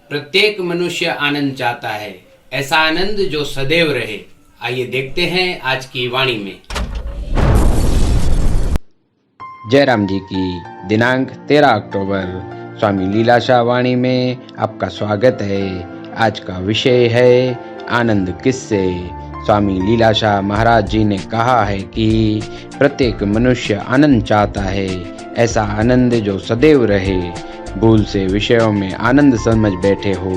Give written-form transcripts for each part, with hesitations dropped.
प्रत्येक मनुष्य आनंद चाहता है, ऐसा आनंद जो सदैव रहे। आइए देखते हैं आज की वाणी में। जयराम जी की दिनांक 13 अक्टूबर स्वामी लीलाशाह वाणी में आपका स्वागत है। आज का विषय है आनंद किससे। स्वामी लीलाशाह महाराज जी ने कहा है कि प्रत्येक मनुष्य आनंद चाहता है, ऐसा आनंद जो सदैव रहे। भूल से विषयों में आनंद समझ बैठे हो,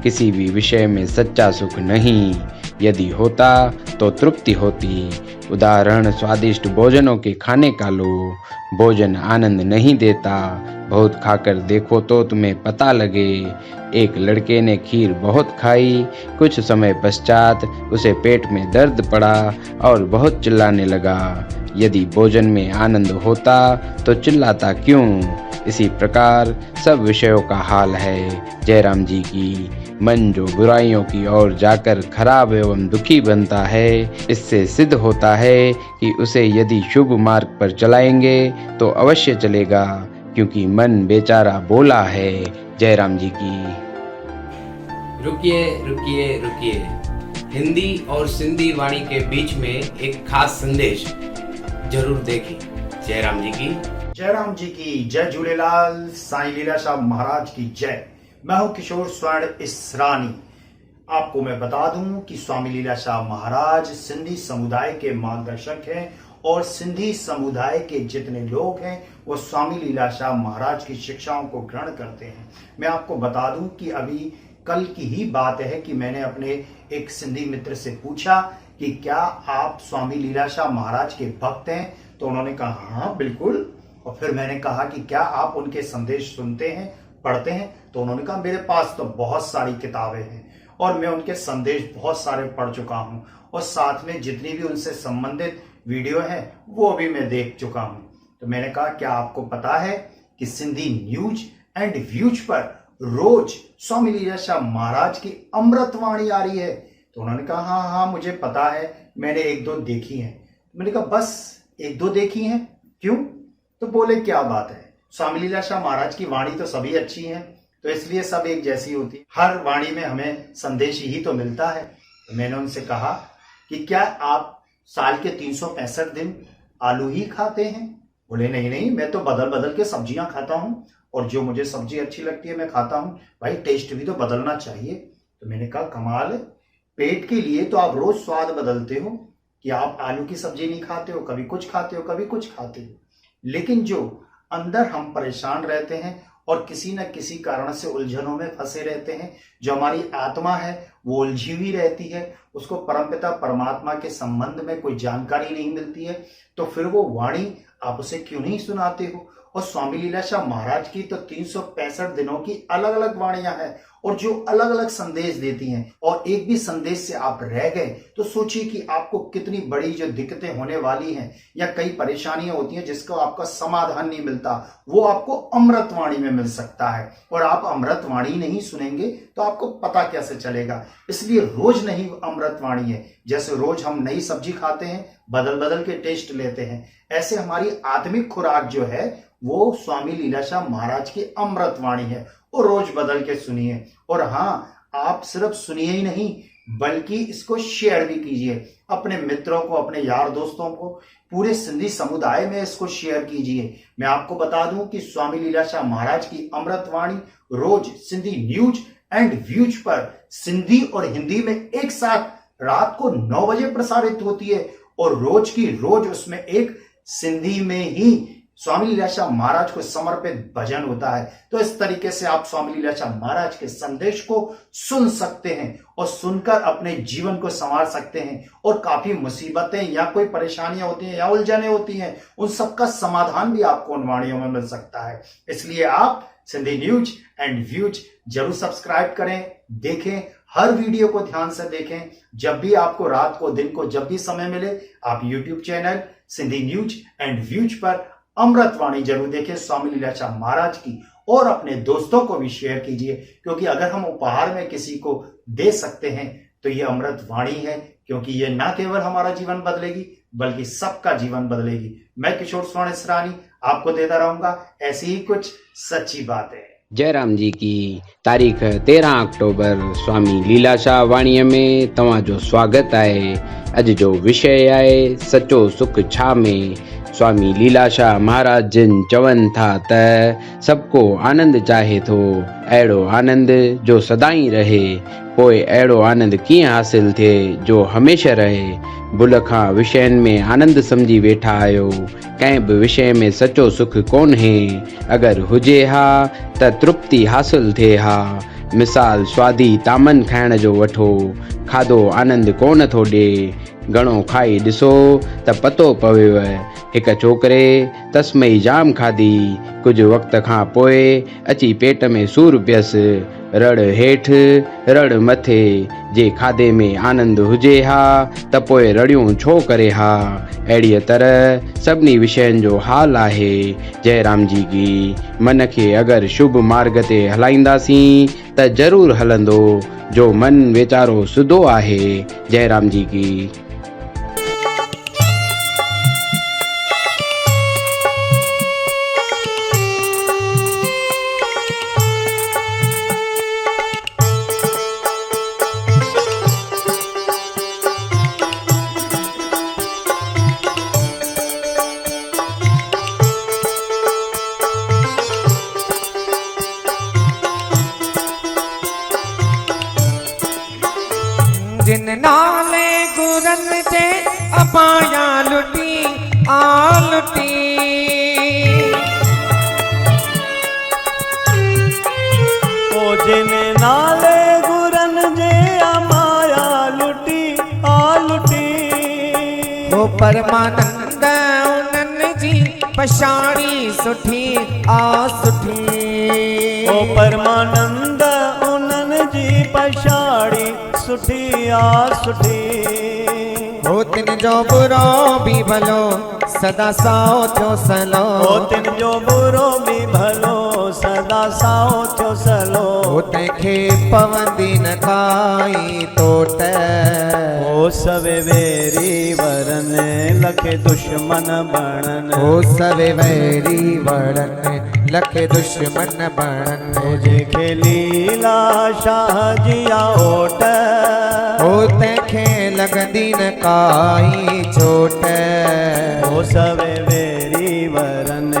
किसी भी विषय में सच्चा सुख नहीं। यदि होता तो तृप्ति होती। उदाहरण स्वादिष्ट भोजनों के खाने का लो। भोजन आनंद नहीं देता, बहुत खाकर देखो तो तुम्हें पता लगे। एक लड़के ने खीर बहुत खाई, कुछ समय पश्चात उसे पेट में दर्द पड़ा और बहुत चिल्लाने लगा। यदि भोजन में आनंद होता तो चिल्लाता क्यों। इसी प्रकार सब विषयों का हाल है जयराम जी की। मन जो बुराइयों की ओर जाकर खराब एवं दुखी बनता है, इससे सिद्ध होता है कि उसे यदि शुभ मार्ग पर चलाएंगे तो अवश्य चलेगा, क्योंकि मन बेचारा बोला है। जयराम जी की। रुकिए रुकिए रुकिए, हिंदी और सिंधी वाणी के बीच में एक खास संदेश जरूर देखें। जयराम जी की। जयराम जी की जय झूलेलाल। साईं लीलाशाह महाराज की जय। मैं हूं किशोर स्वर्ण इसरानी। आपको मैं बता दूं कि स्वामी लीलाशाह महाराज सिंधी समुदाय के मार्गदर्शक हैं और सिंधी समुदाय के जितने लोग हैं वो स्वामी लीलाशाह महाराज की शिक्षाओं को ग्रहण करते हैं। मैं आपको बता दूं कि अभी कल की ही बात है कि मैंने अपने एक सिंधी मित्र से पूछा कि क्या आप स्वामी लीलाशाह महाराज के भक्त हैं, तो उन्होंने कहा हाँ बिल्कुल। और फिर मैंने कहा कि क्या आप उनके संदेश सुनते हैं, पढ़ते हैं, तो उन्होंने कहा मेरे पास तो बहुत सारी किताबें हैं और मैं उनके संदेश बहुत सारे पढ़ चुका हूं और साथ में जितनी भी उनसे संबंधित वीडियो है वो भी मैं देख चुका हूं। तो मैंने कहा क्या आपको पता है कि सिंधी न्यूज एंड व्यूज पर रोज स्वामी लीलाशाह महाराज की अमृतवाणी आ रही है। तो उन्होंने कहा हाँ हाँ मुझे पता है, मैंने एक दो देखी है। मैंने कहा बस एक दो देखी हैं, क्यों? तो बोले क्या बात है, स्वामी लीलाशाह महाराज की वाणी तो सभी अच्छी है, तो इसलिए सब एक जैसी होती है, हर वाणी में हमें संदेश ही तो मिलता है। तो मैंने उनसे कहा कि क्या आप साल के 365 दिन आलू ही खाते हैं? बोले नहीं नहीं, मैं तो बदल बदल के सब्जियां खाता हूँ और जो मुझे सब्जी अच्छी लगती है मैं खाता हूँ। भाई टेस्ट भी तो बदलना चाहिए। तो मैंने कहा कमाल है, पेट के लिए तो आप रोज स्वाद बदलते हो कि आप आलू की सब्जी नहीं खाते हो, कभी कुछ खाते हो कभी कुछ खाते हो, लेकिन जो अंदर हम परेशान रहते हैं और किसी न किसी कारण से उलझनों में फंसे रहते हैं, जो हमारी आत्मा है वो उलझी हुई रहती है, उसको परमपिता परमात्मा के संबंध में कोई जानकारी नहीं मिलती है, तो फिर वो वाणी आप उसे क्यों नहीं सुनाते हो। और स्वामी लीलाशाह महाराज की तो 365 दिनों की अलग अलग वाणियां हैं और जो अलग अलग संदेश देती हैं, और एक भी संदेश से आप रह गए तो सोचिए कि आपको कितनी बड़ी जो दिक्कतें होने वाली हैं या कई परेशानियां होती हैं जिसका आपका समाधान नहीं मिलता, वो आपको अमृतवाणी में मिल सकता है। और आप अमृतवाणी नहीं सुनेंगे तो आपको पता कैसे चलेगा। इसलिए रोज नहीं अमृतवाणी है, जैसे रोज हम नई सब्जी खाते हैं, बदल बदल के टेस्ट लेते हैं, ऐसे हमारी आत्मिक खुराक जो है वो स्वामी लीलाशाह महाराज की अमृतवाणी है, और रोज बदल के सुनिए। और हाँ, आप सिर्फ सुनिए ही नहीं बल्कि इसको शेयर भी कीजिए अपने मित्रों को, अपने यार दोस्तों को, पूरे सिंधी समुदाय में इसको शेयर कीजिए। मैं आपको बता दूं कि स्वामी लीलाशाह महाराज की अमृतवाणी रोज सिंधी न्यूज एंड व्यूज पर सिंधी और हिंदी में एक साथ रात को 9 बजे प्रसारित होती है, और रोज की रोज उसमें एक सिंधी में ही स्वामी लीलाशाह महाराज को समर्पित भजन होता है। तो इस तरीके से आप स्वामी लीलाशाह महाराज के संदेश को सुन सकते हैं और सुनकर अपने जीवन को संवार सकते हैं, और काफी मुसीबतें या कोई परेशानियां होती हैं या उलझने होती हैं, उन सबका समाधान भी आपको उन वाणियों में मिल सकता है। इसलिए आप सिंधी न्यूज एंड व्यूज जरूर सब्सक्राइब करें, देखें, हर वीडियो को ध्यान से देखें। जब भी आपको रात को दिन को जब भी समय मिले आप YouTube channel Sindhi news and views पर अमृतवाणी जरूर देखें स्वामी लीलाशाह महाराज की, और अपने दोस्तों को भी शेयर कीजिए, क्योंकि अगर हम उपहार में किसी को दे सकते हैं तो ये अमृतवाणी है, क्योंकि ये ना केवल हमारा जीवन बदलेगी बल्कि सबका जीवन बदलेगी। मैं किशोर स्वर्ण इसरानी आपको देता रहूंगा ऐसी ही कुछ सच्ची बातें। जयराम जी की तारीख़ 13 अक्टूबर स्वामी लीलाशाह वाणीअ में तव्हांजो स्वागत आहे। अॼु जो विषय आहे सचो सुख छा में। स्वामी लीलाशाह महाराज जिन चवनि था त सबको आनंद चाहे थो, अहिड़ो आनंद जो सदाई रहे। पोइ अहिड़ो आनंद कीअं हासिल थिए जो हमेशह रहे। भुल खां विषयनि में आनंद सम्झी वेठा आहियो। कंहिं बि विषय में सचो सुख कोन्हे। अगरि हुजे हा त तृप्ति हासिल थिए हा। मिसाल स्वादी तामन खाइण जो वठो, खाधो आनंद कोन थो ॾिए। घणो खाई ॾिसो त पतो पवेव। हिकु छोकिरे तस्मई जाम खाधी, कुझु वक़्त खां पोइ अची पेट में सूरु पियसि। रड़ हेठि रड़ मथे, जे खाधे में आनंद हुजे हा त पोइ रड़ियूं छो करे हा। अहिड़ीअ तरह सभिनी विषयनि जो हाल आहे। जयराम जी की मन खे अगरि शुभ मार्ग ते हलाईंदासीं त ज़रूरु हलंदो, जो मन वीचारो सुधो आहे। जयराम जी की। जिन नाले गुरन जे अपाया लुटी आ लुटी। ओ जिन नाले गुरन जे अपाया लुटी आ लुटी। हो परमानंद उन्हनि जी पछाड़ी सुठी आ सुठी। ओ परमानंद उन्हनि जी पछाड़ी सुठी आ सुठी। हो तिन जो बुरो भी भलो सदा साओ थियो सलो। ओ तिन जो बुरो भी भलो सदा साओ थियो सलो। हो तंहिंखे पवंदी न काई तोट। ओ सवे वेरी वरन लखे दुश्मन बणन। हो सवे वैरी वड़न लखे दुश्मन बणन। ओ जेके लीला शाह जिया ओट। हो तंहिंखे लॻंदी न काई चोट। ओ सवे वेरी वरन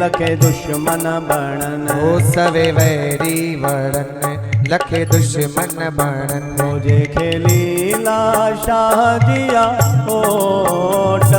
लखे दुश्मन बणन। हो सवे वैरी वड़न लखे दुश्मन बणन। जेके लीला शाह जिया ओट।